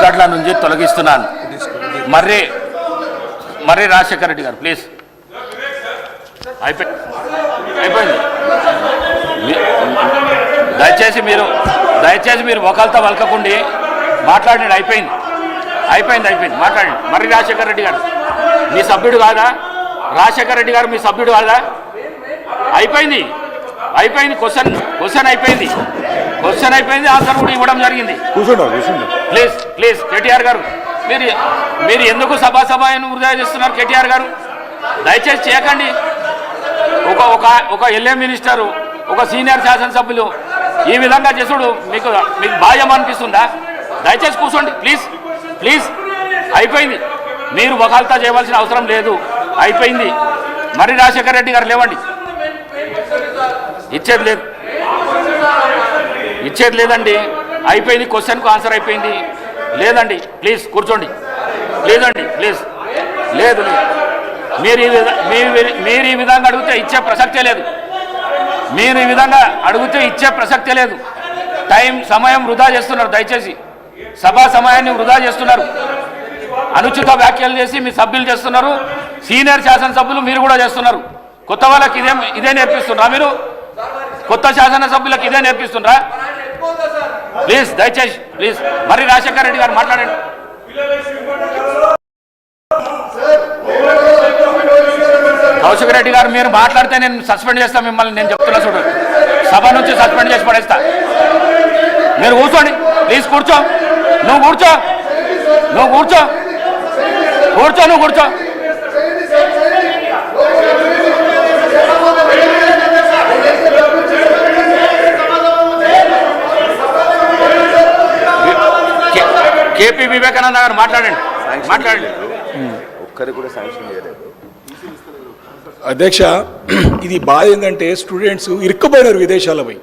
రికార్డుల నుంచి తొలగిస్తున్నాను. మర్రి రాజశేఖర రెడ్డి గారు ప్లీజ్. అయిపోయింది. దయచేసి మీరు ఒకళ్ళతో వలకకుండి మాట్లాడండి. అయిపోయింది మాట్లాడండి. మర్రి రాజశేఖర రెడ్డి గారు మీ సభ్యుడు కాదా? రాజశేఖర రెడ్డి గారు మీ సభ్యుడు కాదా? అయిపోయింది. క్వశ్చన్ అయిపోయింది. ఆన్సర్ కూడా ఇవ్వడం జరిగింది. ప్లీజ్ కేటీఆర్ గారు మీరు ఎందుకు సభాను వృధా చేస్తున్నారు? కేటీఆర్ గారు దయచేసి చేయకండి. ఒక ఎల్ఏ మినిస్టరు, ఒక సీనియర్ శాసనసభ్యులు ఈ విధంగా చేసుడు మీకు బాధ్యం అనిపిస్తుందా? దయచేసి కూర్చోండి ప్లీజ్. అయిపోయింది. మీరు వకాల్తా చేయవలసిన అవసరం లేదు. అయిపోయింది. మర్రి రాజశేఖర రెడ్డి గారు లేవండి. ఇచ్చేది లేదండి. అయిపోయింది. క్వశ్చన్కు ఆన్సర్ అయిపోయింది. లేదండి ప్లీజ్ కూర్చోండి. ప్లీజ్ లేదు. మీరు ఈ విధంగా అడిగితే ఇచ్చే ప్రసక్తే లేదు. సమయం వృధా చేస్తున్నారు. దయచేసి సభా సమయాన్ని వృధా చేస్తున్నారు. అనుచిత వ్యాఖ్యలు చేసి మీ సభ్యులు చేస్తున్నారు. సీనియర్ శాసనసభ్యులు మీరు కూడా చేస్తున్నారు. కొత్త వాళ్ళకి ఇదే నేర్పిస్తున్నారా? మీరు కొత్త శాసనసభ్యులకు ఇదే నేర్పిస్తున్నారా? దయచేసి మర్రి రాజశేఖర రెడ్డి గారు మాట్లాడండి. కౌశిక్ రెడ్డి గారు మీరు మాట్లాడితే నేను సస్పెండ్ చేస్తా మిమ్మల్ని. నేను చెప్తున్నా చూడు, సభ నుంచి సస్పెండ్ చేసి పడేస్తా. మీరు కూర్చోండి ప్లీజ్. నువ్వు కూర్చో. కేపీ వివేకానంద గారు మాట్లాడండి. ఒక్కరికి కూడా శాంక్షన్ చేయలేదు అధ్యక్ష. ఇది బాధ ఏంటంటే స్టూడెంట్స్ ఇరుక్కుపోయినారు విదేశాల పోయి.